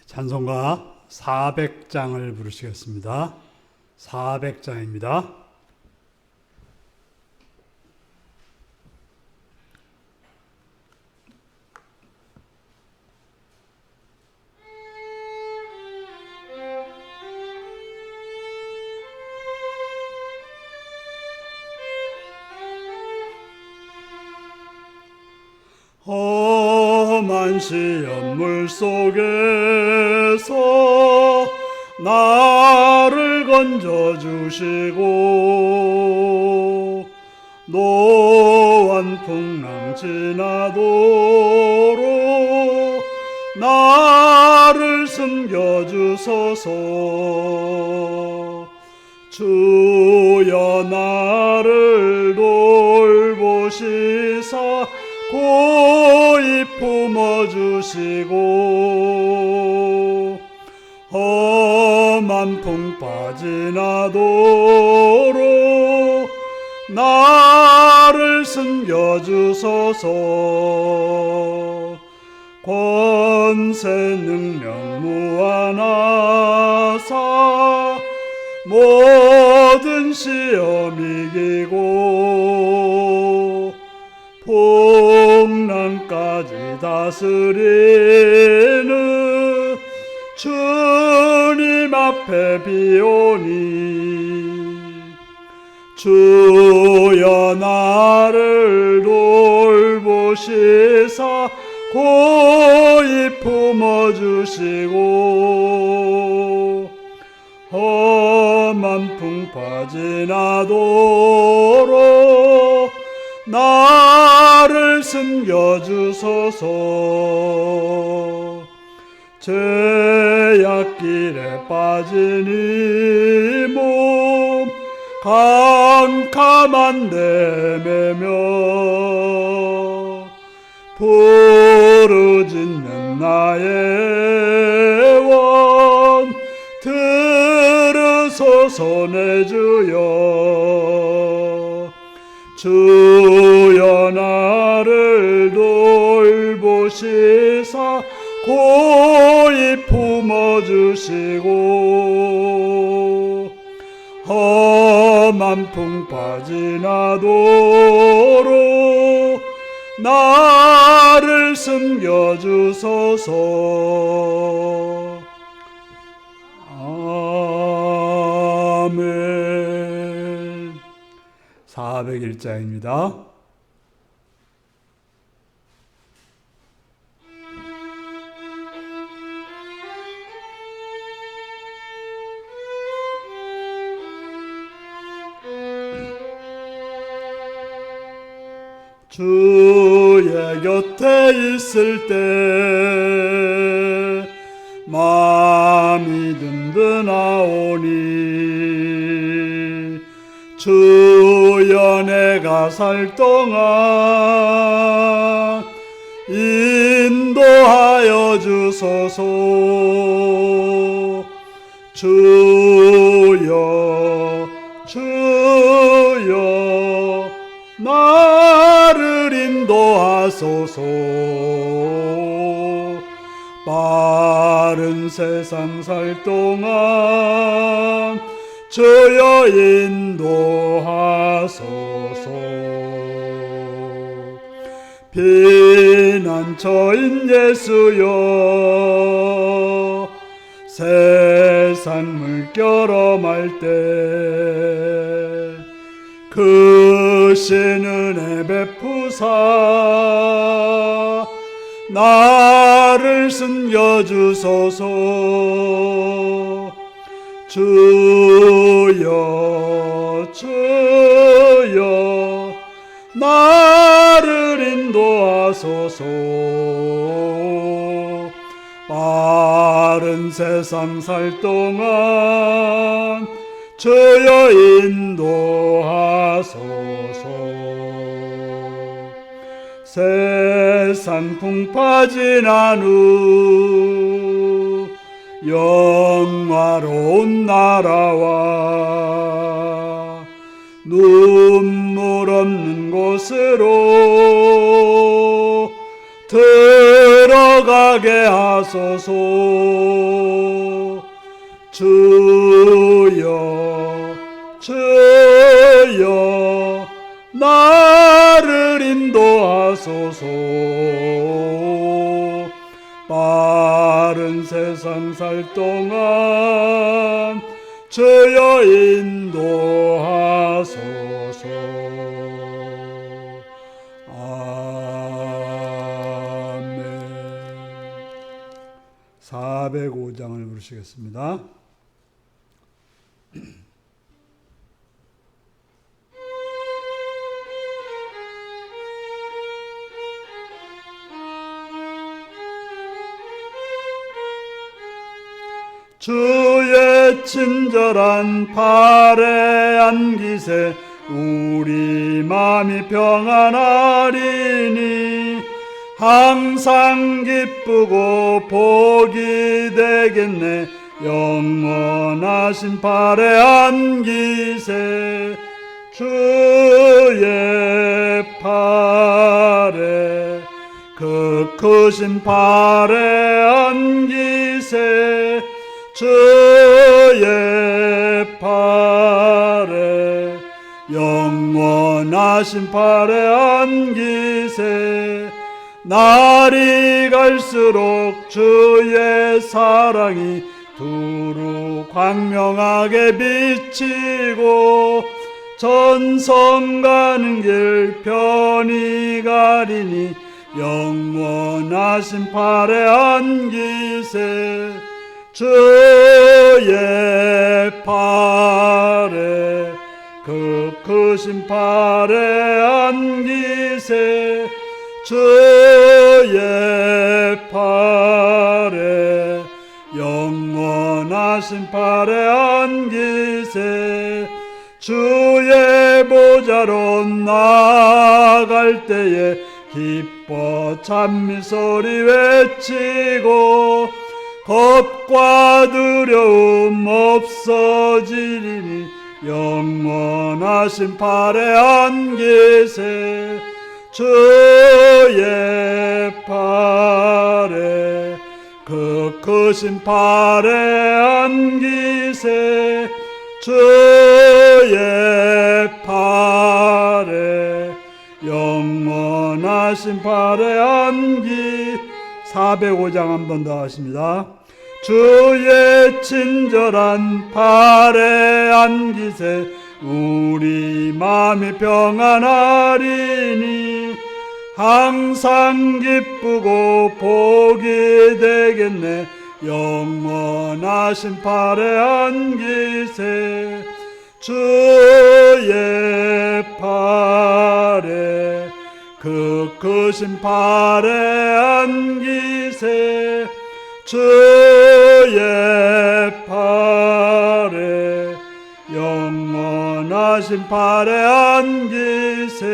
찬송가 400장을 부르시겠습니다. 400장입니다. 험한 시험물 속에서 나를 건져주시고 노원 풍랑 지나도록 나를 숨겨주소서. 주여 나를 돌보시사 고이 품어주시고 험한 풍파 지나도록 나를 숨겨주소서. 권세 능력 무한하사 모든 시험 이기고 풍랑까지 다스리는 주님 앞에 비오니 주여 나를 돌보시사 고이 품어주시고 험한 풍파 지나도록 나를 숨겨주소서. 죄악길에 빠진 이 몸 캄캄한 내매며 부르짖는 나의 원 들으소서. 내 주여 주여 나를 돌보시사 고이 품어주시고 험한 풍파 지나도록 나를 숨겨주소서. 아멘. 401장입니다. 주의 곁에 있을 때 마음이 든든하오니 주여 내가 살 동안 인도하여 주소서. 주여 주여 나를 인도하소서. 빠른 세상 살 동안 주여 인도하소서. 피난처인 예수여 세상 물결어 말 때 크신 은혜 베푸사 나를 숨겨주소서. 주여 주여 나를 인도하소서. 빠른 세상 살 동안 주여 인도하소서. 세상 풍파 지난 후 영화로운 나라와 눈물 없는 곳으로 들어가 하게 하소서. 주여 주여 나를 인도하소서. 빠른 세상 살 동안 주여 인도하소서. 아멘. 405장을 부르시겠습니다. 주의 친절한 팔에 안기세 우리 마음이 평안하리니 항상 기쁘고 복이 되겠네. 영원하신 팔에 안기세 주의 팔에 그 크신 팔에 안기세 주의 팔에 영원하신 팔에 안기세. 날이 갈수록 주의 사랑이 두루 광명하게 비치고 전성 가는 길 편히 가리니 영원하신 팔에 안기세 주의 팔에 그 크신 팔에 안기세 주의 팔에 영원하신 팔에 안기세. 주의 보좌로 나아갈 때에 기뻐 찬미소리 외치고 겁과 두려움 없어지리니 영원하신 팔에 안기세 주의 팔에 그 크신 팔에 안기세 주의 팔에 영원하신 팔에 안기. 405장 한 번 더 하십니다. 주의 친절한 팔에 안기세 우리 마음이 평안하리니 항상 기쁘고 복이 되겠네. 영원하신 팔에 안기세 주의 팔에 그 크신 팔에 안기세 주의 팔에 영원하신 팔에 안기세.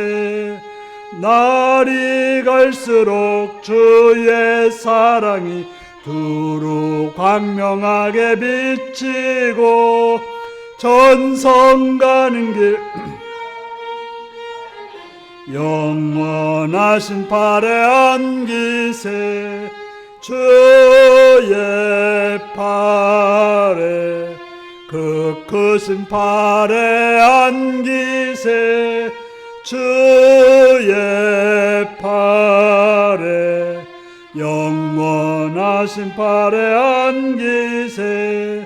날이 갈수록 주의 사랑이 두루 광명하게 비치고 전성 가는 길 영원하신 팔에 안기세 주의 팔에 그 크신 팔에 안기세 주의 팔에 영원하신 팔에 안기세.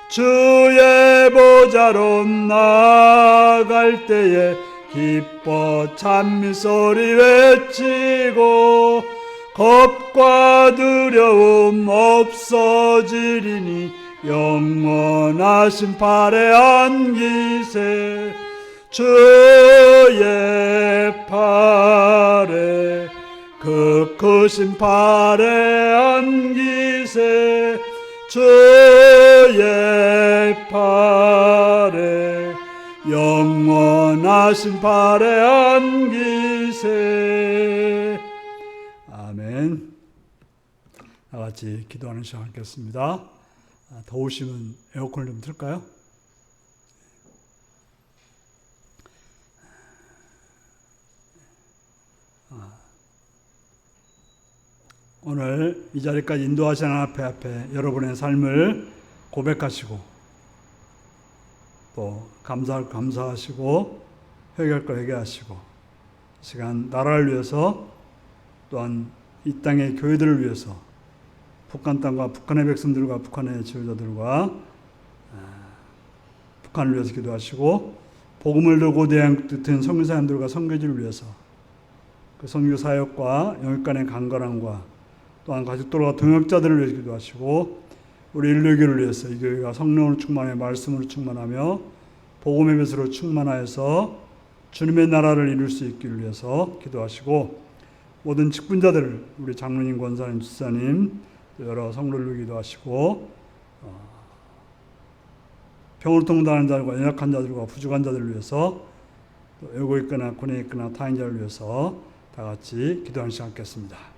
주의 보좌로 나아갈 때에 기뻐 찬미소리 외치고 겁과 두려움 없어지리니 영원하신 팔에 안기세 주의 팔에 그 크신 팔에 안기세 주의 팔에 영원하신 팔에 안기세. 아멘. 나같이 기도하는 시간 갖겠습니다. 더우시면 에어컨을 좀 틀까요? 오늘 이 자리까지 인도하시는 앞에 여러분의 삶을 고백하시고 또 감사할 거 감사하시고 회개할 거 회개하시고 시간 나라를 위해서 또한 이 땅의 교회들을 위해서 북한 땅과 북한의 백성들과 북한의 지도자들과 북한을 위해서 기도하시고 복음을 들고 대한뜻한 선교사님들과 선교지를 위해서 그 선교 사역과 영역 간의 간절함과 또한 가족들과 동역자들을 위해서 기도하시고 우리 인류교를 위해서 이 교회가 성령으로 충만해 말씀으로 충만하며 복음의 뱃으로 충만하여서 주님의 나라를 이룰 수 있기를 위해서 기도하시고 모든 직분자들 우리 장로님, 권사님, 집사님 여러 성도를 기도하시고 병으로 통당하는 자들과 연약한 자들과 부족한 자들을 위해서 또 외국에 있거나 군에 있거나 타인자를 위해서 다 같이 기도하는 시간 갖겠습니다.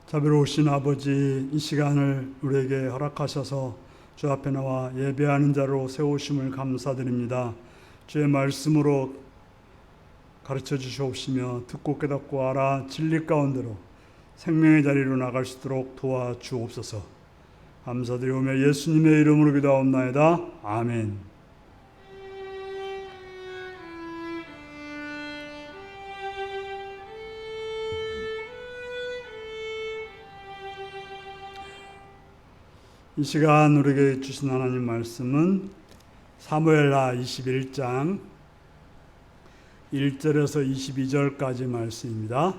자비로우신 아버지, 이 시간을 우리에게 허락하셔서 주 앞에 나와 예배하는 자로 세우심을 감사드립니다. 주의 말씀으로 가르쳐 주시옵시며 듣고 깨닫고 알아 진리 가운데로 생명의 자리로 나갈 수 있도록 도와주옵소서. 감사드리오며 예수님의 이름으로 기도하옵나이다. 아멘. 이 시간 우리에게 주신 하나님 말씀은 사무엘하 21장 1절에서 22절까지 말씀입니다.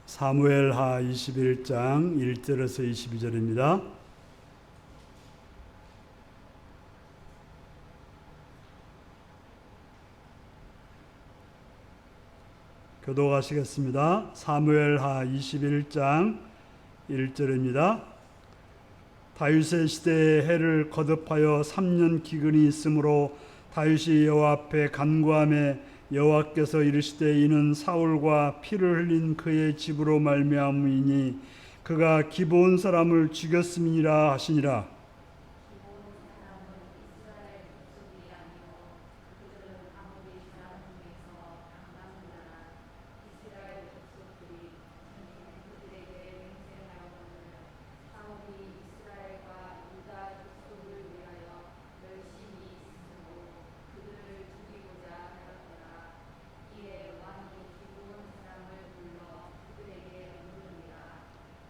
사무엘하 21장 1절에서 22절입니다. 교독하시겠습니다. 사무엘하 21장 1절입니다. 다윗의 시대에 해를 거듭하여 3년 기근이 있으므로 다윗이 여호와 앞에 간구하매 여호와께서 이르시되 이는 사울과 피를 흘린 그의 집으로 말미암으니 그가 기브온 사람을 죽였음이니라 하시니라.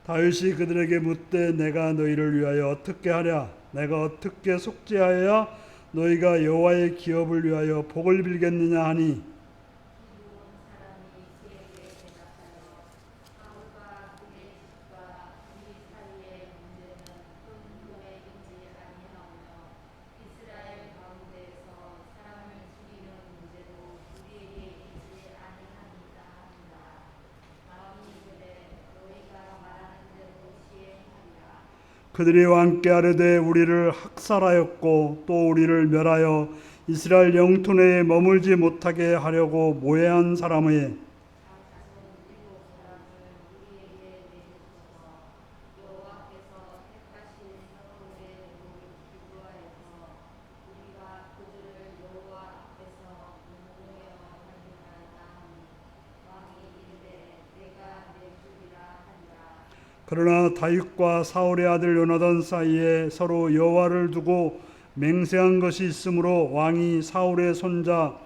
다윗이 그들에게 묻되 내가 너희를 위하여 어떻게 하랴? 내가 어떻게 속죄하여야 너희가 여호와의 기업을 위하여 복을 빌겠느냐 하니 그들이 왕께 아뢰되 우리를 학살하였고 또 우리를 멸하여 이스라엘 영토 내에 머물지 못하게 하려고 모해한 사람의 그러나 다윗과 사울의 아들 요나단 사이에 서로 여호와를 두고 맹세한 것이 있으므로 왕이 사울의 손자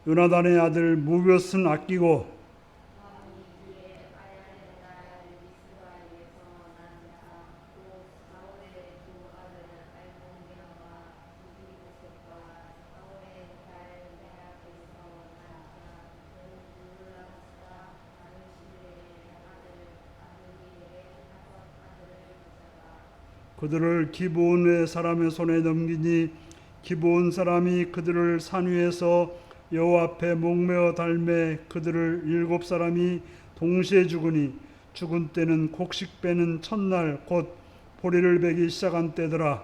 요나단의 아들 무벳은 아끼고 그들을 기브온의 사람의 손에 넘기니 기브온 사람이 그들을 산 위에서 여호와 앞에 목매어 달매 그들을 7사람이 동시에 죽으니 죽은 때는 곡식 빼는 첫날 곧 보리를 베기 시작한 때더라.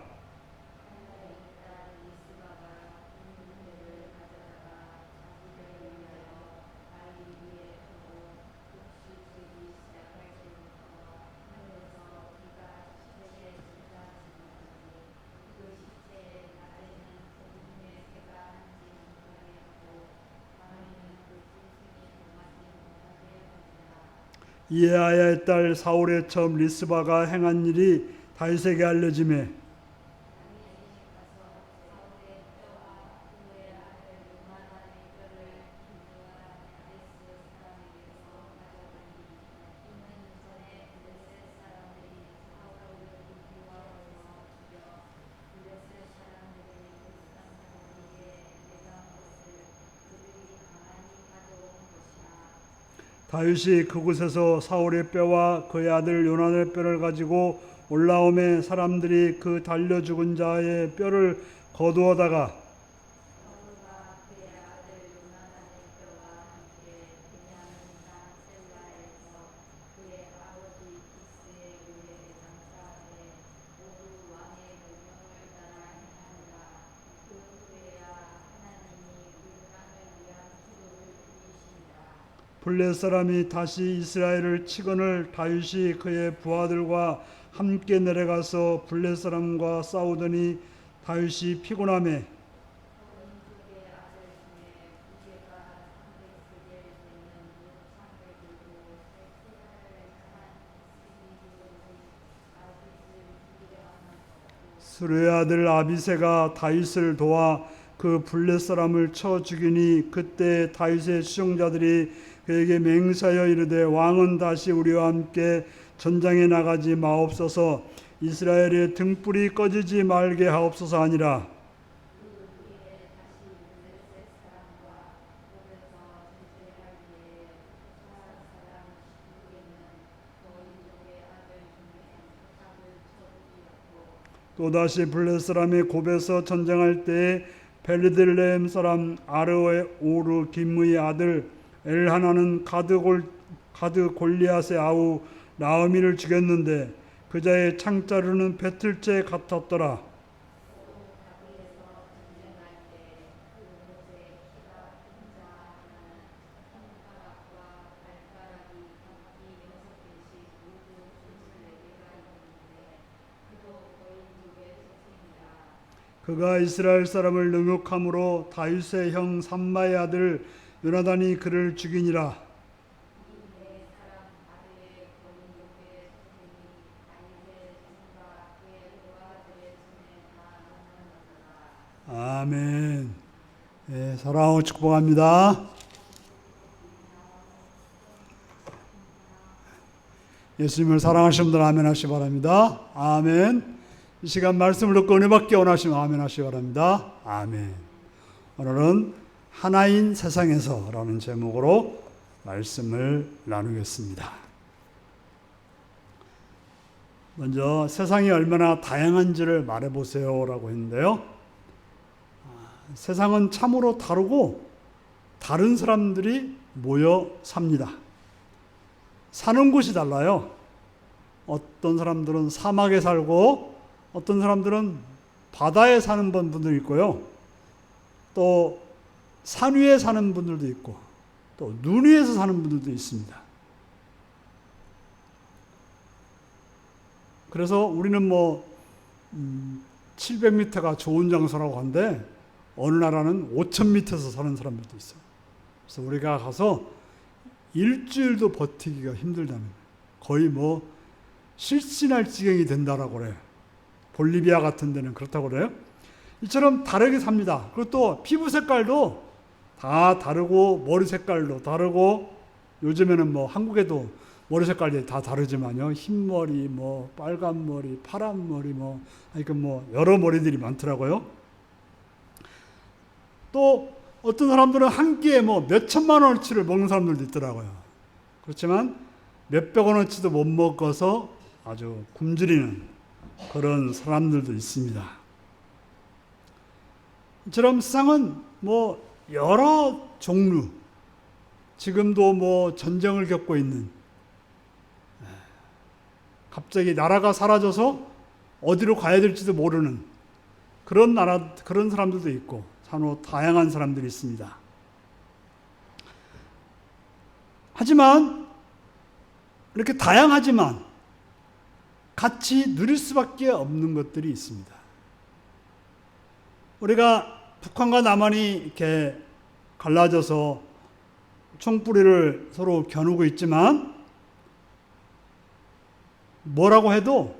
이에 아야의 딸 사울의 첩 리스바가 행한 일이 다윗에게 알려지매 다윗이 그곳에서 사울의 뼈와 그의 아들 요나단의 뼈를 가지고 올라오매 사람들이 그 달려 죽은 자의 뼈를 거두어다가 블레 사람이 다시 이스라엘을 치거늘 다윗이 그의 부하들과 함께 내려가서 블레 사람과 싸우더니 다윗이 피곤하매 스루의 아들 아비새가 다윗을 도와 그 블레 사람을 쳐 죽이니 그때 다윗의 수종자들이 그에게 맹세하여 이르되 왕은 다시 우리와 함께 전장에 나가지 마옵소서 이스라엘의 등불이 꺼지지 말게 하옵소서 하니라. 또다시 블레 사람이 곱에서 전쟁할 때에 벨드레헴 사람 아르의 오르 김의 아들 엘하나는 가드 골리앗의 아우 나오미를 죽였는데 그자의 창자루는 배틀째 같았더라. 그가 이스라엘 사람을 능욕함으로 다윗의 형 삼마의 아들 요나단이 그를 죽이니라. 아멘. 네, 사랑하고 축복합니다. 예수님을 사랑하시는 분들 아멘 하시기 바랍니다. 아멘. 이 시간 말씀을 듣고 은혜 받기 원하시면 아멘 하시기 바랍니다. 아멘. 오늘은 하나인 세상에서 라는 제목으로 말씀을 나누겠습니다. 먼저 세상이 얼마나 다양한지를 말해보세요 라고 했는데요. 세상은 참으로 다르고 다른 사람들이 모여 삽니다. 사는 곳이 달라요. 어떤 사람들은 사막에 살고 어떤 사람들은 바다에 사는 분들이 있고요. 또 산 위에 사는 분들도 있고 또 눈 위에서 사는 분들도 있습니다. 그래서 우리는 700m가 좋은 장소라고 하는데 어느 나라는 5000m에서 사는 사람들도 있어요. 그래서 우리가 가서 일주일도 버티기가 힘들다는 거예요. 거의 실신할 지경이 된다라고 그래요. 볼리비아 같은 데는 그렇다고 그래요. 이처럼 다르게 삽니다. 그리고 또 피부 색깔도 다 다르고 머리 색깔도 다르고 요즘에는 한국에도 머리 색깔이 다 다르지만요. 흰머리, 빨간 머리, 파란 머리, 여러 머리들이 많더라고요. 또 어떤 사람들은 한 끼에 몇천만 원어치를 먹는 사람들도 있더라고요. 그렇지만 몇백 원어치도 못 먹어서 아주 굶주리는 그런 사람들도 있습니다. 이처럼 세상은 여러 종류, 지금도 전쟁을 겪고 있는, 갑자기 나라가 사라져서 어디로 가야 될지도 모르는 그런 사람들도 있고, 산후 다양한 사람들이 있습니다. 하지만 이렇게 다양하지만 같이 누릴 수밖에 없는 것들이 있습니다. 우리가 북한과 남한이 이렇게 갈라져서 총뿌리를 서로 겨누고 있지만 뭐라고 해도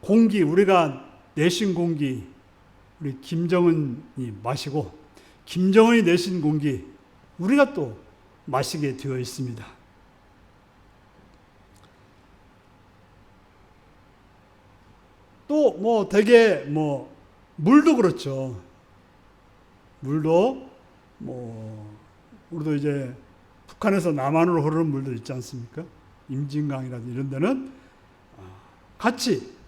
공기, 우리가 내신 공기, 우리 김정은이 마시고 김정은이 내신 공기 우리가 또 마시게 되어 있습니다. 또 되게 물도 그렇죠. 물도 우리도 이제 북한에서 남한으로 흐르는 물도 있지 않습니까? 임진강이라든지 이런 데는 같이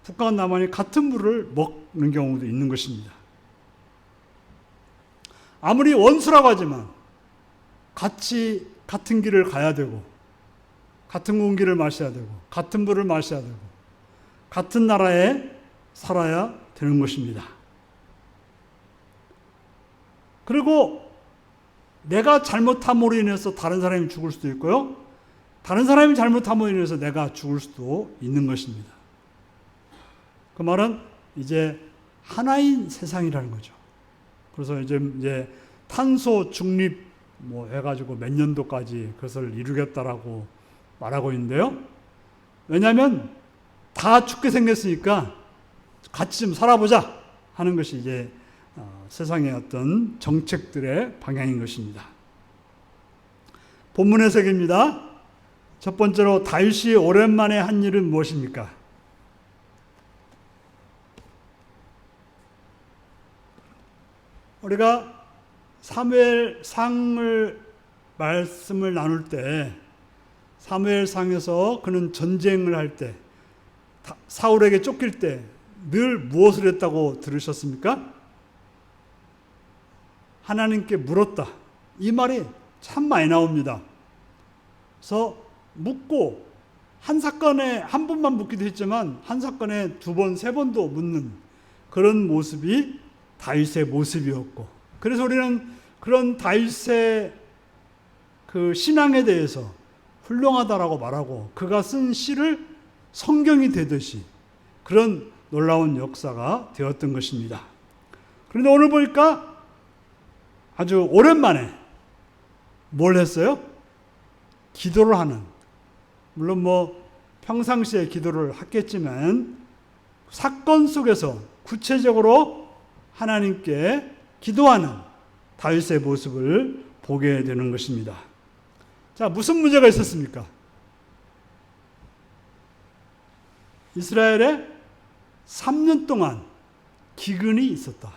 북한과 남한이 같은 물을 먹는 경우도 있는 것입니다. 아무리 원수라고 하지만 같이 같은 길을 가야 되고 같은 공기를 마셔야 되고 같은 물을 마셔야 되고 같은 나라에 살아야 되는 것입니다. 그리고 내가 잘못함으로 인해서 다른 사람이 죽을 수도 있고요. 다른 사람이 잘못함으로 인해서 내가 죽을 수도 있는 것입니다. 그 말은 이제 하나인 세상이라는 거죠. 그래서 이제 탄소 중립 뭐 해가지고 몇 년도까지 그것을 이루겠다라고 말하고 있는데요. 왜냐하면 다 죽게 생겼으니까 같이 좀 살아보자 하는 것이 이제 세상의 어떤 정책들의 방향인 것입니다. 본문 해석입니다. 첫 번째로 다윗이 오랜만에 한 일은 무엇입니까? 우리가 사무엘상을 말씀을 나눌 때 사무엘상에서 그는 전쟁을 할 때 사울에게 쫓길 때 늘 무엇을 했다고 들으셨습니까? 하나님께 물었다. 이 말이 참 많이 나옵니다. 그래서 묻고 한 사건에 한 번만 묻기도 했지만 한 사건에 두 번, 세 번도 묻는 그런 모습이 다윗의 모습이었고, 그래서 우리는 그런 다윗의 그 신앙에 대해서 훌륭하다라고 말하고 그가 쓴 시를 성경이 되듯이 그런 놀라운 역사가 되었던 것입니다. 그런데 오늘 보니까 아주 오랜만에 뭘 했어요? 기도를 하는, 물론 뭐 평상시에 기도를 했겠지만 사건 속에서 구체적으로 하나님께 기도하는 다윗의 모습을 보게 되는 것입니다. 자, 무슨 문제가 있었습니까? 이스라엘에 3년 동안 기근이 있었다.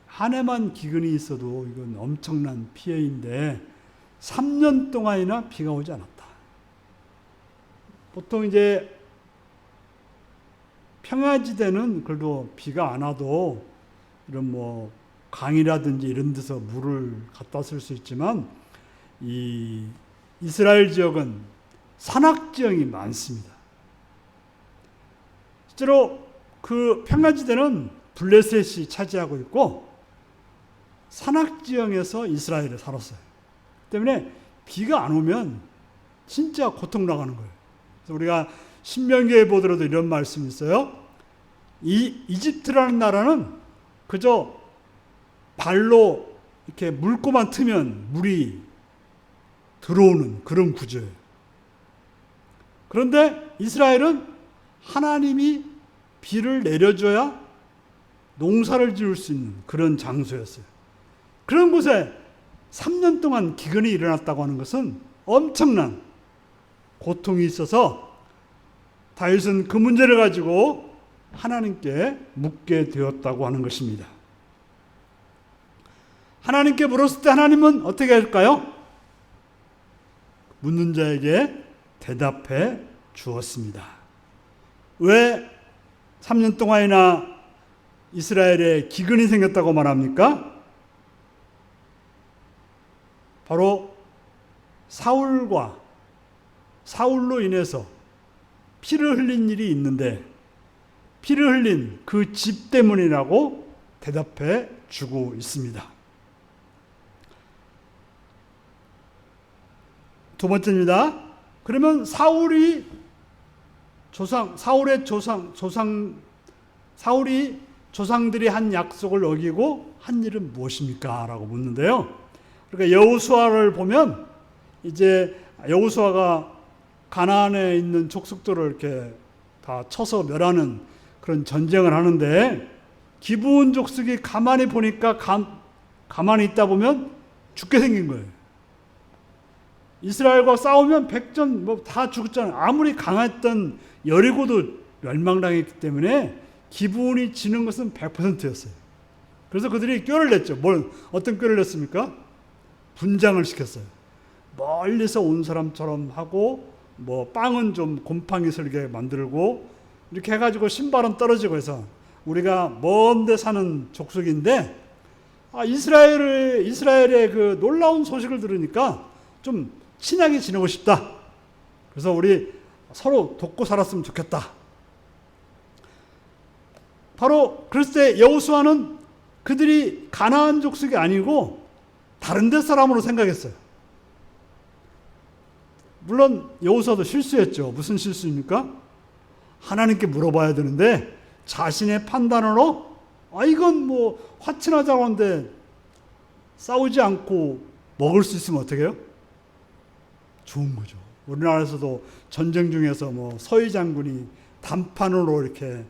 한 해만 기근이 있어도 이건 엄청난 피해인데 3년 동안이나 비가 오지 않았다. 보통 이제 평야지대는 그래도 비가 안 와도 이런 뭐 강이라든지 이런 데서 물을 갖다 쓸 수 있지만 이 이스라엘 지역은 산악 지역이 많습니다. 실제로 그 평야지대는 블레셋이 차지하고 있고 산악 지역에서 이스라엘에 살았어요. 때문에 비가 안 오면 진짜 고통 나가는 거예요. 그래서 우리가 신명기에 보더라도 이런 말씀이 있어요. 이 이집트라는 나라는 그저 발로 이렇게 물고만 트면 물이 들어오는 그런 구조예요. 그런데 이스라엘은 하나님이 비를 내려줘야 농사를 지을 수 있는 그런 장소였어요. 그런 곳에 3년 동안 기근이 일어났다고 하는 것은 엄청난 고통이 있어서 다윗은 그 문제를 가지고 하나님께 묻게 되었다고 하는 것입니다. 하나님께 물었을 때 하나님은 어떻게 할까요? 묻는 자에게 대답해 주었습니다. 왜 3년 동안이나 이스라엘에 기근이 생겼다고 말합니까? 바로 사울로 인해서 피를 흘린 일이 있는데 피를 흘린 그 집 때문이라고 대답해 주고 있습니다. 두 번째입니다. 그러면 사울이 조상들이 한 약속을 어기고 한 일은 무엇입니까? 라고 묻는데요. 그러니까 여호수아를 보면 이제 여호수아가 가나안에 있는 족속들을 이렇게 다 쳐서 멸하는 그런 전쟁을 하는데 기브온 족속이 가만히 보니까 가만히 있다 보면 죽게 생긴 거예요. 이스라엘과 싸우면 백전 뭐 다 죽었잖아요. 아무리 강했던 여리고도 멸망당했기 때문에 기브온이 지는 것은 100%였어요. 그래서 그들이 꾀를 냈죠. 어떤 꾀를 냈습니까? 분장을 시켰어요. 멀리서 온 사람처럼 하고 뭐 빵은 좀 곰팡이 슬게 만들고 이렇게 해가지고 신발은 떨어지고 해서 우리가 먼데 사는 족속인데 이스라엘의 그 놀라운 소식을 들으니까 좀 친하게 지내고 싶다. 그래서 우리 서로 돕고 살았으면 좋겠다. 바로 그랬을 때 여호수아는 그들이 가나안 족속이 아니고 다른 데 사람으로 생각했어요. 물론 여호수아도 실수했죠. 무슨 실수입니까? 하나님께 물어봐야 되는데 자신의 판단으로 이건 뭐 화친하자고 하는데 싸우지 않고 먹을 수 있으면 어떻게 해요? 좋은 거죠. 우리나라에서도 전쟁 중에서 뭐 서희 장군이 단판으로 이렇게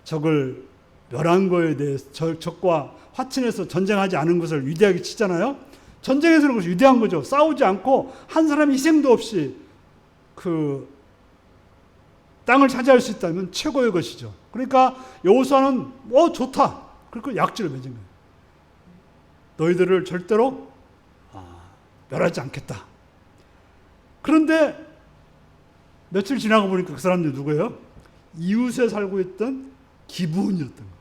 적을 멸한 거에 대해서 적과 화친해서 전쟁하지 않은 것을 위대하게 치잖아요. 전쟁에서는 그것이 위대한 거죠. 싸우지 않고 한 사람의 희생도 없이 그 땅을 차지할 수 있다면 최고의 것이죠. 그러니까 여호수아는 좋다. 그리고 약지를 맺은 거예요. 너희들을 절대로 멸하지 않겠다. 그런데 며칠 지나고 보니까 그 사람들이 누구예요? 이웃에 살고 있던 기브온이었던 거예요.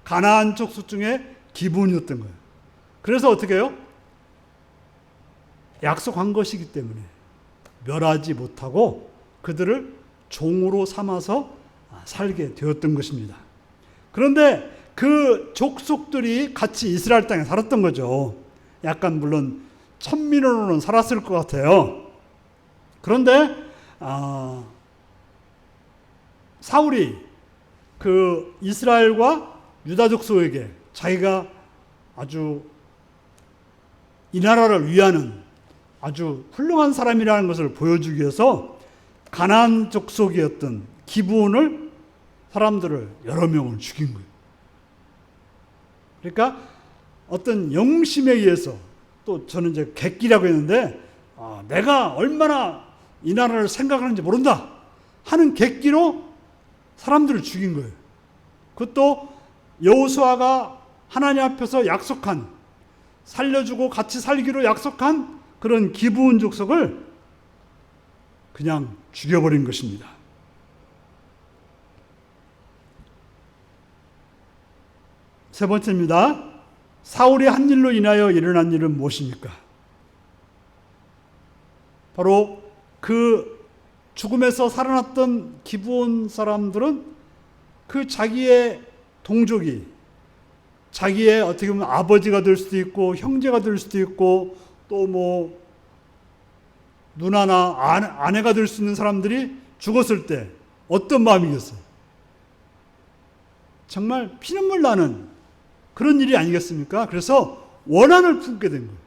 가나안 족속 중에 기브온이었던 거예요. 그래서 어떻게 해요? 약속한 것이기 때문에 멸하지 못하고 그들을 종으로 삼아서 살게 되었던 것입니다. 그런데 그 족속들이 같이 이스라엘 땅에 살았던 거죠. 약간 물론 천민으로는 살았을 것 같아요. 그런데 사울이 그 이스라엘과 유다 족속에게 자기가 아주 이 나라를 위하는 아주 훌륭한 사람이라는 것을 보여주기 위해서 가나안 족속이었던 기브온을 사람들을 여러 명을 죽인 거예요. 그러니까 어떤 영심에 의해서 또 저는 이제 객기라고 했는데 내가 얼마나 이 나라를 생각하는지 모른다 하는 객기로 사람들을 죽인 거예요. 그것도 여호수아가 하나님 앞에서 약속한 살려주고 같이 살기로 약속한 그런 기브온 족속을 그냥 죽여버린 것입니다. 세 번째입니다. 사울이 한 일로 인하여 일어난 일은 무엇입니까? 바로 그 죽음에서 살아났던 기브온 사람들은 그 자기의 동족이 자기의 어떻게 보면 아버지가 될 수도 있고 형제가 될 수도 있고 또 뭐 누나나 아내가 될 수 있는 사람들이 죽었을 때 어떤 마음이겠어요? 정말 피눈물 나는 그런 일이 아니겠습니까? 그래서 원한을 품게 된 거예요.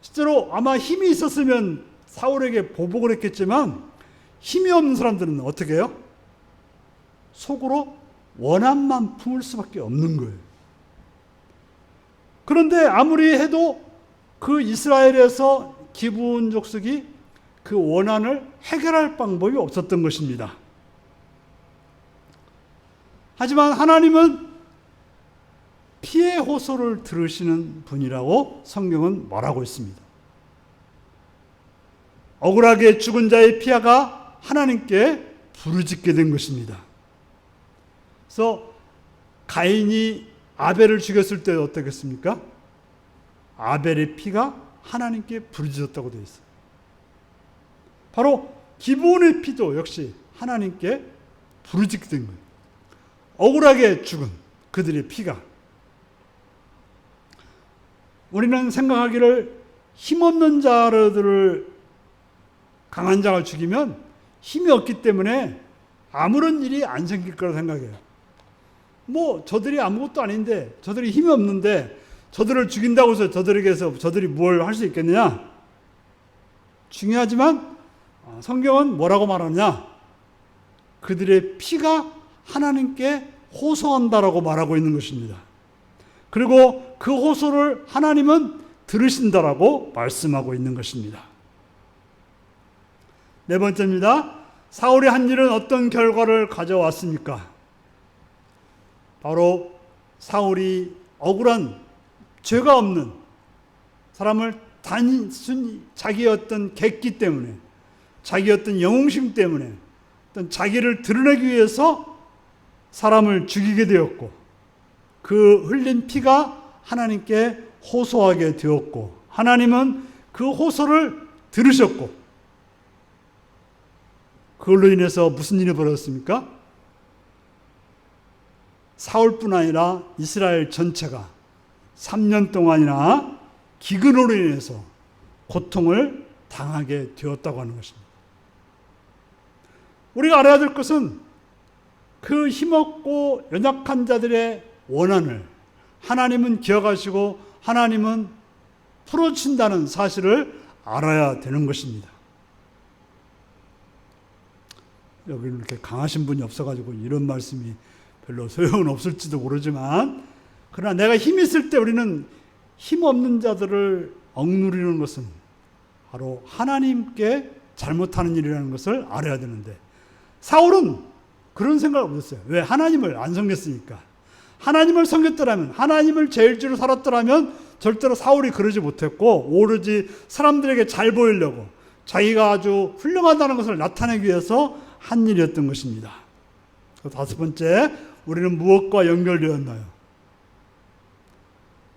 실제로 아마 힘이 있었으면 사울에게 보복을 했겠지만 힘이 없는 사람들은 어떻게 해요? 속으로 원한만 품을 수밖에 없는 거예요. 그런데 아무리 해도 그 이스라엘에서 기브온 족속이 그 원한을 해결할 방법이 없었던 것입니다. 하지만 하나님은 피해 호소를 들으시는 분이라고 성경은 말하고 있습니다. 억울하게 죽은 자의 피해가 하나님께 부르짖게 된 것입니다. 그래서 가인이 아벨을 죽였을 때 어떻겠습니까? 아벨의 피가 하나님께 부르짖었다고 되어 있어요. 바로 기브온의 피도 역시 하나님께 부르짖게 된 거예요. 억울하게 죽은 그들의 피가. 우리는 생각하기를 힘없는 자들을 강한 자가 죽이면 힘이 없기 때문에 아무런 일이 안 생길 거라고 생각해요. 뭐 저들이 아무것도 아닌데 저들이 힘이 없는데 저들을 죽인다고 해서 저들에게서 저들이 뭘 할 수 있겠느냐? 중요하지만 성경은 뭐라고 말하냐? 그들의 피가 하나님께 호소한다라고 말하고 있는 것입니다. 그리고 그 호소를 하나님은 들으신다라고 말씀하고 있는 것입니다. 네 번째입니다. 사울이 한 일은 어떤 결과를 가져왔습니까? 바로 사울이 억울한 죄가 없는 사람을 단순히 자기의 어떤 객기 때문에 자기의 어떤 영웅심 때문에 어떤 자기를 드러내기 위해서 사람을 죽이게 되었고 그 흘린 피가 하나님께 호소하게 되었고 하나님은 그 호소를 들으셨고 그걸로 인해서 무슨 일이 벌어졌습니까? 사울뿐 아니라 이스라엘 전체가 3년 동안이나 기근으로 인해서 고통을 당하게 되었다고 하는 것입니다. 우리가 알아야 될 것은 그 힘없고 연약한 자들의 원한을 하나님은 기억하시고 하나님은 풀어주신다는 사실을 알아야 되는 것입니다. 여기는 이렇게 강하신 분이 없어가지고 이런 말씀이 별로 소용은 없을지도 모르지만, 그러나 내가 힘이 있을 때 우리는 힘없는 자들을 억누르는 것은 바로 하나님께 잘못하는 일이라는 것을 알아야 되는데, 사울은 그런 생각을 못했어요. 왜? 하나님을 안 섬겼으니까. 하나님을 섬겼더라면, 하나님을 제일주로 살았더라면 절대로 사울이 그러지 못했고, 오로지 사람들에게 잘 보이려고 자기가 아주 훌륭하다는 것을 나타내기 위해서 한 일이었던 것입니다. 다섯 번째, 우리는 무엇과 연결되었나요?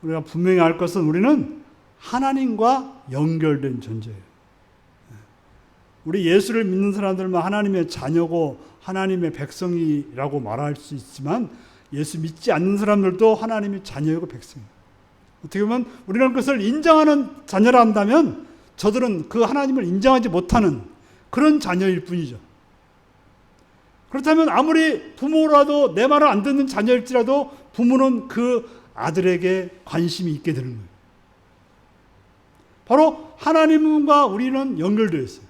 우리가 분명히 알 것은 우리는 하나님과 연결된 존재예요. 우리 예수를 믿는 사람들만 하나님의 자녀고 하나님의 백성이라고 말할 수 있지만, 예수 믿지 않는 사람들도 하나님의 자녀이고 백성이에요. 어떻게 보면 우리는 그것을 인정하는 자녀라 한다면 저들은 그 하나님을 인정하지 못하는 그런 자녀일 뿐이죠. 그렇다면 아무리 부모라도 내 말을 안 듣는 자녀일지라도 부모는 그 아들에게 관심이 있게 되는 거예요. 바로 하나님과 우리는 연결되어 있어요.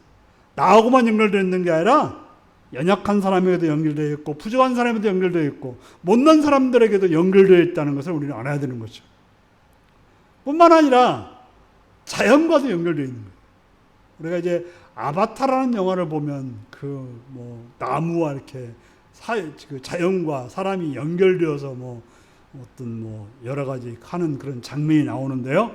나하고만 연결되어 있는 게 아니라 연약한 사람에게도 연결되어 있고 부족한 사람에게도 연결되어 있고 못난 사람들에게도 연결되어 있다는 것을 우리는 알아야 되는 거죠. 뿐만 아니라 자연과도 연결되어 있는 거예요. 우리가 이제 아바타라는 영화를 보면 나무와 이렇게 그 자연과 사람이 연결되어서 어떤 여러 가지 하는 그런 장면이 나오는데요.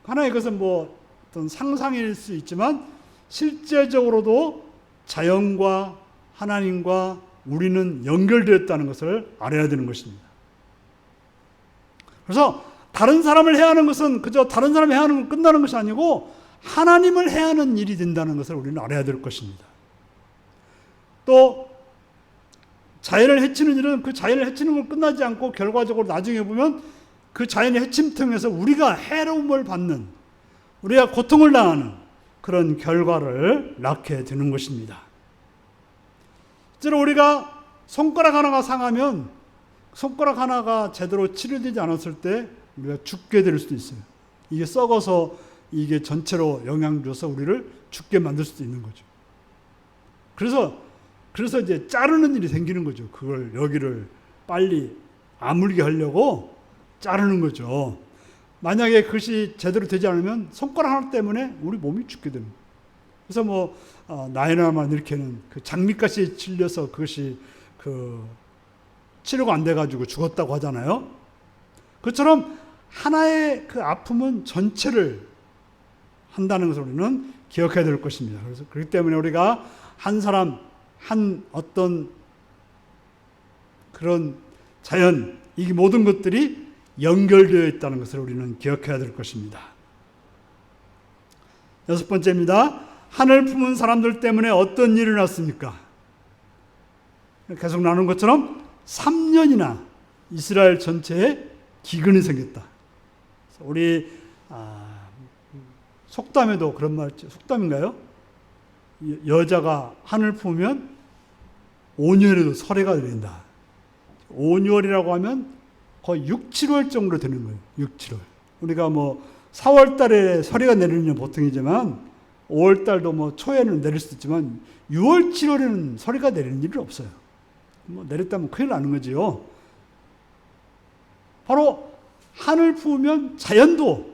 하나의 것은 어떤 상상일 수 있지만 실제적으로도 자연과 하나님과 우리는 연결되었다는 것을 알아야 되는 것입니다. 그래서 다른 사람을 해하는 것은 그저 다른 사람을 해하는 건 끝나는 것이 아니고 하나님을 해하는 일이 된다는 것을 우리는 알아야 될 것입니다. 또 자연을 해치는 일은 그 자연을 해치는 건 끝나지 않고 결과적으로 나중에 보면 그 자연의 해침 통해서 우리가 해로움을 받는, 우리가 고통을 당하는 그런 결과를 낳게 되는 것입니다. 실제로 우리가 손가락 하나가 상하면 손가락 하나가 제대로 치료되지 않았을 때 우리가 죽게 될 수도 있어요. 이게 썩어서 이게 전체로 영향 줘서 우리를 죽게 만들 수도 있는 거죠. 그래서 이제 자르는 일이 생기는 거죠. 그걸 여기를 빨리 아물게 하려고 자르는 거죠. 만약에 그것이 제대로 되지 않으면 손가락 하나 때문에 우리 몸이 죽게 됩니다. 그래서 나이나만 이렇게는 그 장미가시에 찔려서 그것이 치료가 안 돼가지고 죽었다고 하잖아요. 그처럼 하나의 그 아픔은 전체를 한다는 것을 우리는 기억해야 될 것입니다. 그래서 그렇기 때문에 우리가 한 사람, 한 어떤 그런 자연, 이 모든 것들이 연결되어 있다는 것을 우리는 기억해야 될 것입니다. 여섯 번째입니다. 하늘 품은 사람들 때문에 어떤 일이 났습니까? 계속 나눈 것처럼 3년이나 이스라엘 전체에 기근이 생겼다. 우리 속담에도 그런 말 있죠. 속담인가요? 여자가 하늘 품으면 5년에도 설해가 된다. 5, 6월이라고 하면 거의 6, 7월 정도 되는 거예요. 6, 7월. 우리가 4월 달에 설해가 내리는 건 보통이지만 5월 달도 초에는 내릴 수도 있지만 6월, 7월에는 설해가 내리는 일은 없어요. 내렸다면 큰일 나는 거지요. 바로 하늘 품으면 자연도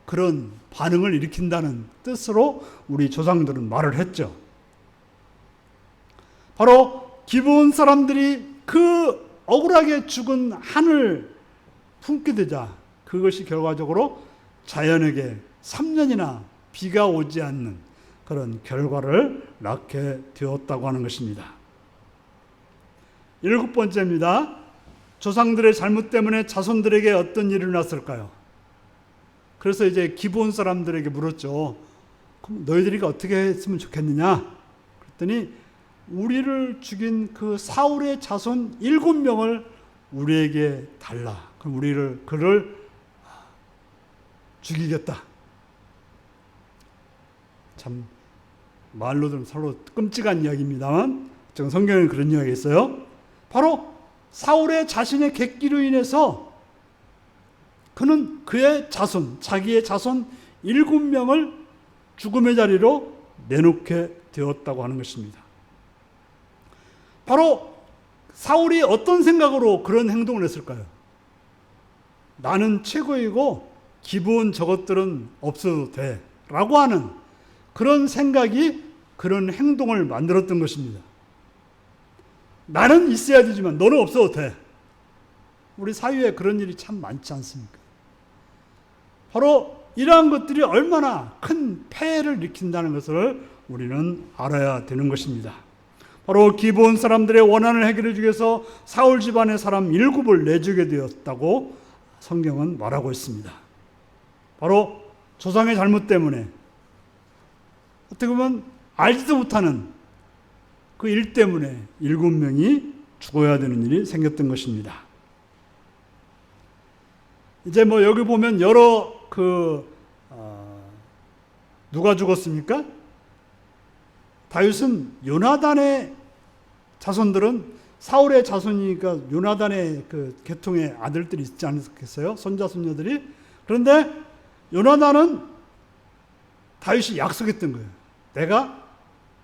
그런 반응을 일으킨다는 뜻으로 우리 조상들은 말을 했죠. 바로 기브온 사람들이 그 억울하게 죽은 한을 품게 되자 그것이 결과적으로 자연에게 3년이나 비가 오지 않는 그런 결과를 낳게 되었다고 하는 것입니다. 일곱 번째입니다. 조상들의 잘못 때문에 자손들에게 어떤 일이 났을까요? 그래서 이제 기브온 사람들에게 물었죠. 그럼 너희들이 어떻게 했으면 좋겠느냐? 그랬더니 우리를 죽인 그 사울의 자손 7명을 우리에게 달라. 그럼 그를 죽이겠다. 참 말로 들으면 서로 끔찍한 이야기입니다만 성경에는 그런 이야기가 있어요. 바로 사울의 자신의 객기로 인해서 그는 그의 자손, 자기의 자손 7명을 죽음의 자리로 내놓게 되었다고 하는 것입니다. 바로 사울이 어떤 생각으로 그런 행동을 했을까요? 나는 최고이고 기분 저것들은 없어도 돼 라고 하는 그런 생각이 그런 행동을 만들었던 것입니다. 나는 있어야 되지만 너는 없어도 돼. 우리 사회에 그런 일이 참 많지 않습니까? 바로 이러한 것들이 얼마나 큰 폐해를 일으킨다는 것을 우리는 알아야 되는 것입니다. 바로 기브온 사람들의 원한을 해결해 주기 위해서 사울 집안의 사람 7을 내주게 되었다고 성경은 말하고 있습니다. 바로 조상의 잘못 때문에 어떻게 보면 알지도 못하는 그 일 때문에 7명이 죽어야 되는 일이 생겼던 것입니다. 이제 여기 보면 여러 누가 죽었습니까? 다윗은 요나단의 자손들은 사울의 자손이니까 요나단의 그 계통의 아들들이 있지 않겠어요? 손자 손녀들이. 그런데 요나단은 다윗이 약속했던 거예요. 내가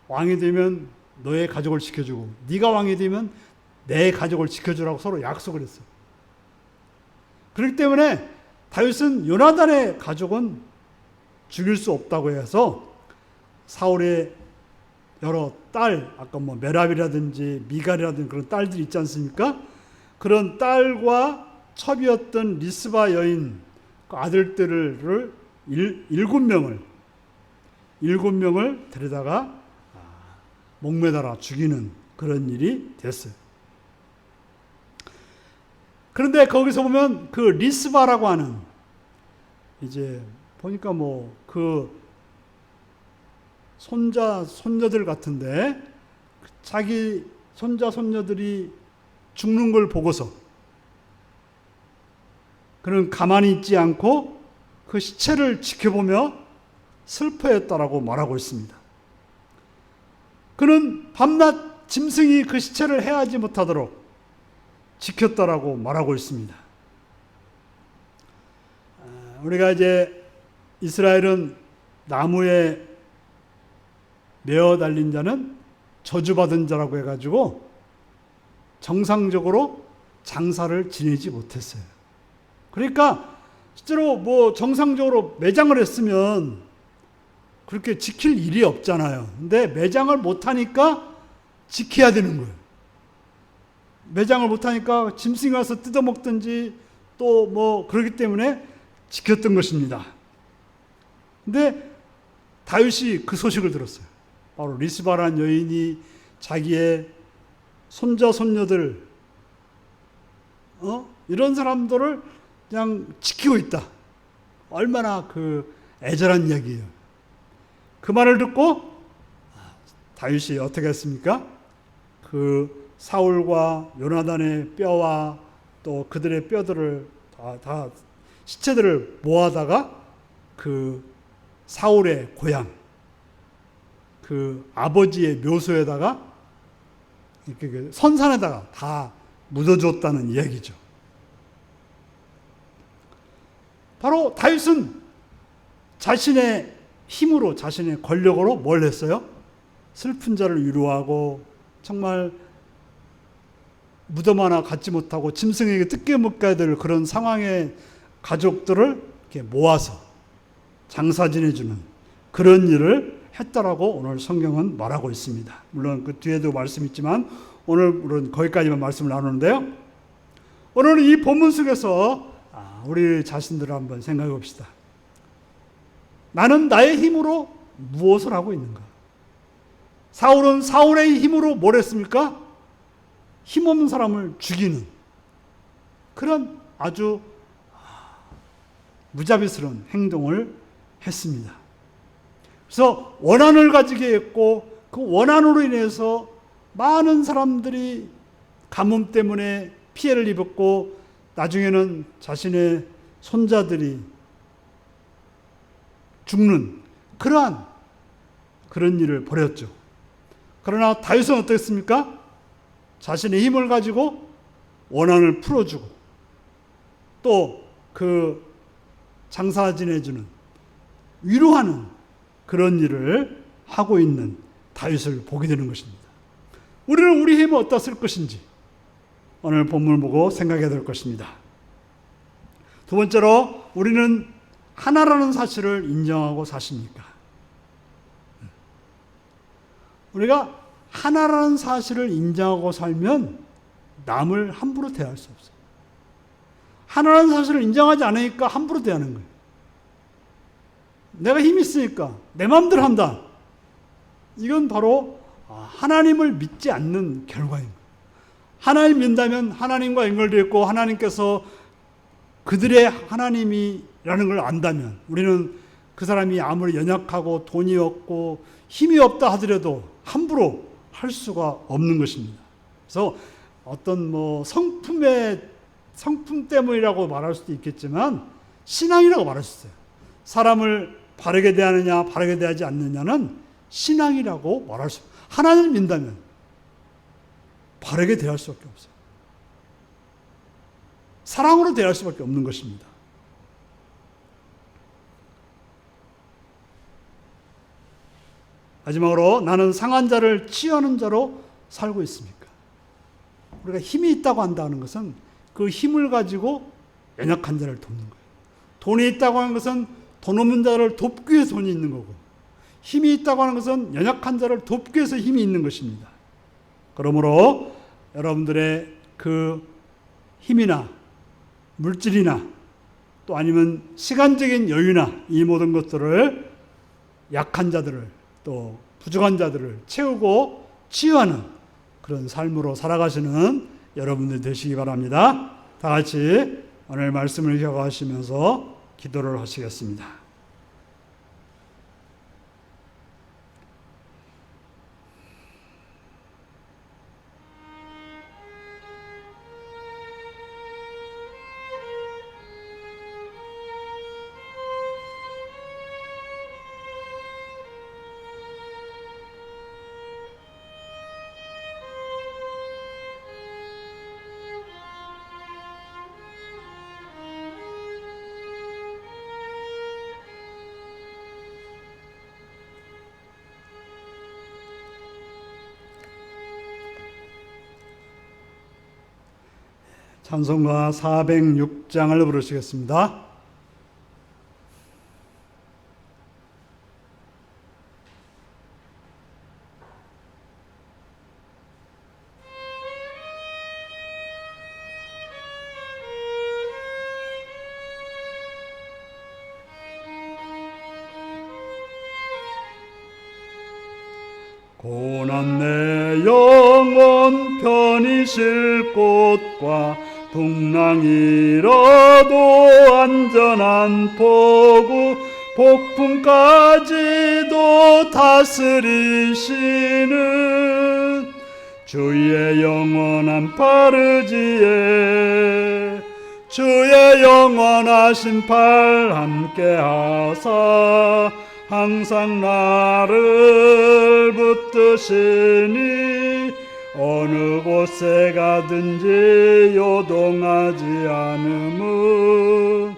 왕이 되면 너의 가족을 지켜주고 네가 왕이 되면 내 가족을 지켜주라고 서로 약속을 했어요. 그렇기 때문에 다윗은 요나단의 가족은 죽일 수 없다고 해서 사울의 여러 딸, 아까 메랍이라든지 미갈이라든지 그런 딸들이 있지 않습니까? 그런 딸과 첩이었던 리스바 여인 그 아들들을 7명을 데려다가 목매달아 죽이는 그런 일이 됐어요. 그런데 거기서 보면 그 리스바라고 하는 이제 보니까 그 손녀들 같은데 자기 손자 손녀들이 죽는 걸 보고서 그는 가만히 있지 않고 그 시체를 지켜보며 슬퍼했다라고 말하고 있습니다. 그는 밤낮 짐승이 그 시체를 해하지 못하도록 지켰다라고 말하고 있습니다. 우리가 이제 이스라엘은 나무에 매어 달린 자는 저주받은 자라고 해가지고 정상적으로 장사를 지내지 못했어요. 그러니까 실제로 정상적으로 매장을 했으면 그렇게 지킬 일이 없잖아요. 근데 매장을 못하니까 지켜야 되는 거예요. 매장을 못하니까 짐승이 와서 뜯어먹든지 또 그러기 때문에 지켰던 것입니다. 근데 다윗이 그 소식을 들었어요. 바로 리스바라는 여인이 자기의 손자 손녀들 이런 사람들을 그냥 지키고 있다. 얼마나 그 애절한 이야기예요. 그 말을 듣고 다윗이 어떻게 했습니까? 그 사울과 요나단의 뼈와 또 그들의 뼈들을 다 시체들을 모아다가 그 사울의 고향 그 아버지의 묘소에다가 이렇게 선산에다가 다 묻어줬다는 이야기죠. 바로 다윗은 자신의 힘으로 자신의 권력으로 뭘 했어요? 슬픈 자를 위로하고 정말 무덤 하나 갖지 못하고 짐승에게 뜯겨 먹어야 될 그런 상황의 가족들을 이렇게 모아서 장사 지내주는 그런 일을 했다라고 오늘 성경은 말하고 있습니다. 물론 그 뒤에도 말씀이 있지만 오늘은 거기까지만 말씀을 나누는데요. 오늘은 이 본문 속에서 우리 자신들을 한번 생각해 봅시다. 나는 나의 힘으로 무엇을 하고 있는가? 사울은 사울의 힘으로 뭘 했습니까? 힘없는 사람을 죽이는 그런 아주 무자비스러운 행동을 했습니다. 그래서 원한을 가지게 했고 그 원한으로 인해서 많은 사람들이 가뭄 때문에 피해를 입었고 나중에는 자신의 손자들이 죽는 그런 일을 벌였죠. 그러나 다윗은 어떻습니까? 자신의 힘을 가지고 원한을 풀어주고 또 그 장사 지내주는 위로하는 그런 일을 하고 있는 다윗을 보게 되는 것입니다. 우리는 우리 힘은 어떻을 것인지 오늘 본문을 보고 생각해야 될 것입니다. 두 번째로 우리는 하나라는 사실을 인정하고 사십니까? 우리가 하나라는 사실을 인정하고 살면 남을 함부로 대할 수 없어요. 하나라는 사실을 인정하지 않으니까 함부로 대하는 거예요. 내가 힘이 있으니까 내 마음대로 한다. 이건 바로 하나님을 믿지 않는 결과인 거예요. 하나님 믿는다면 하나님과 연결되어 있고 하나님께서 그들의 하나님이라는 걸 안다면 우리는 그 사람이 아무리 연약하고 돈이 없고 힘이 없다 하더라도 함부로 할 수가 없는 것입니다. 그래서 어떤 성품 때문이라고 말할 수도 있겠지만 신앙이라고 말할 수 있어요. 사람을 바르게 대하느냐 바르게 대하지 않느냐는 신앙이라고 말할 수 있어요. 하나님을 믿는다면 바르게 대할 수밖에 없어요. 사랑으로 대할 수밖에 없는 것입니다. 마지막으로 나는 상한 자를 치유하는 자로 살고 있습니까? 우리가 힘이 있다고 한다는 것은 그 힘을 가지고 연약한 자를 돕는 거예요. 돈이 있다고 하는 것은 돈 없는 자를 돕기 위해서 돈이 있는 거고 힘이 있다고 하는 것은 연약한 자를 돕기 위해서 힘이 있는 것입니다. 그러므로 여러분들의 그 힘이나 물질이나 또 아니면 시간적인 여유나 이 모든 것들을 약한 자들을 또 부족한 자들을 채우고 치유하는 그런 삶으로 살아가시는 여러분들 되시기 바랍니다. 다 같이 오늘 말씀을 기억하시면서 기도를 하시겠습니다. 찬송가 406장을 부르시겠습니다. 고난 내 영혼 편히 쉴 곳과 풍랑이라도 안전한 포구 폭풍까지도 다스리시는 주의 영원한 파르지에 주의 영원하신 팔 함께하사 항상 나를 붙드시니 어느 곳에 가든지 요동하지 않음은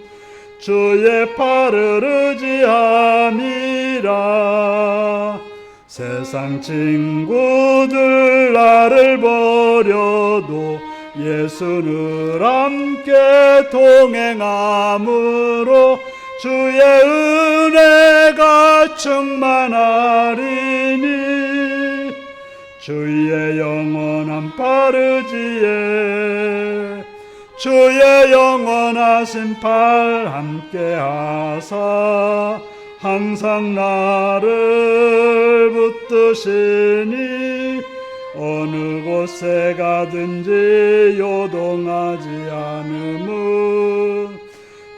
주의 팔을 의지함이라. 세상 친구들 나를 버려도 예수를 함께 동행함으로 주의 은혜가 충만하리니 주의 영원한 파르지에 주의 영원하신 팔 함께하사 항상 나를 붙드시니 어느 곳에 가든지 요동하지 않음은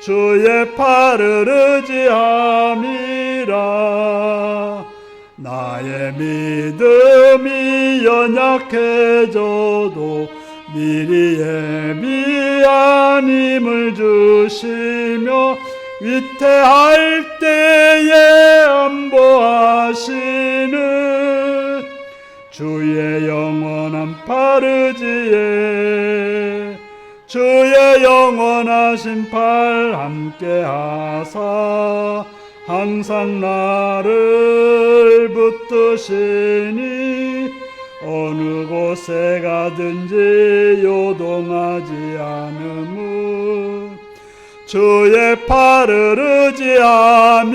주의 팔을 의지함이라. 나의 믿음이 연약해져도 미리 예비한 힘을 주시며 위태할 때에 안보하시는 주의 영원한 파르지에 주의 영원하신 팔 함께 하사 항상 나를 붙드시니 어느 곳에 가든지 요동하지 않음은 주의 팔을 의지함이라.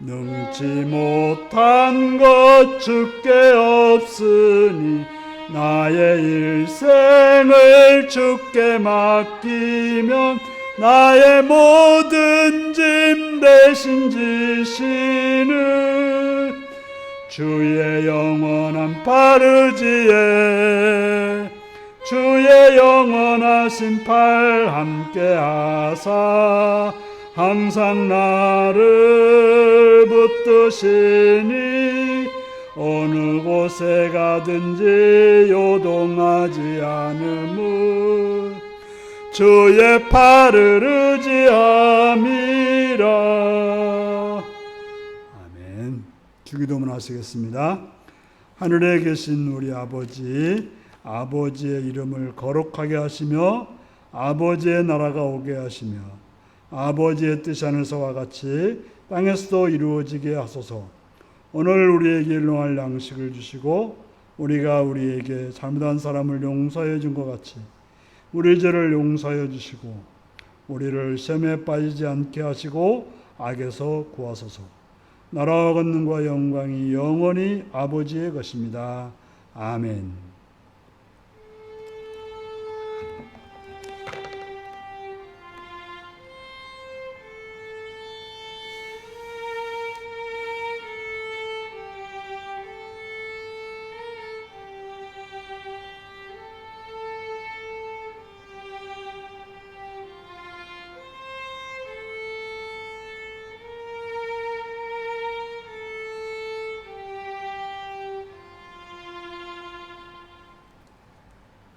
능치 못한 것 주께 없으니 나의 일생을 주께 맡기면 나의 모든 짐 대신 지시는 주의 영원한 파르지에 주의 영원하신 팔 함께 하사 항상 나를 붙드시니 어느 곳에 가든지 요동하지 않음은 주의 팔을 의지함이라. 아멘. 주기도문 하시겠습니다. 하늘에 계신 우리 아버지, 아버지의 이름을 거룩하게 하시며 아버지의 나라가 오게 하시며 아버지의 뜻이 하늘에서와 같이 땅에서도 이루어지게 하소서. 오늘 우리에게 일용할 양식을 주시고 우리가 우리에게 잘못한 사람을 용서해 준 것 같이 우리 죄를 용서해 주시고 우리를 시험에 빠지지 않게 하시고 악에서 구하소서. 나라와 권능과 영광이 영원히 아버지의 것입니다. 아멘.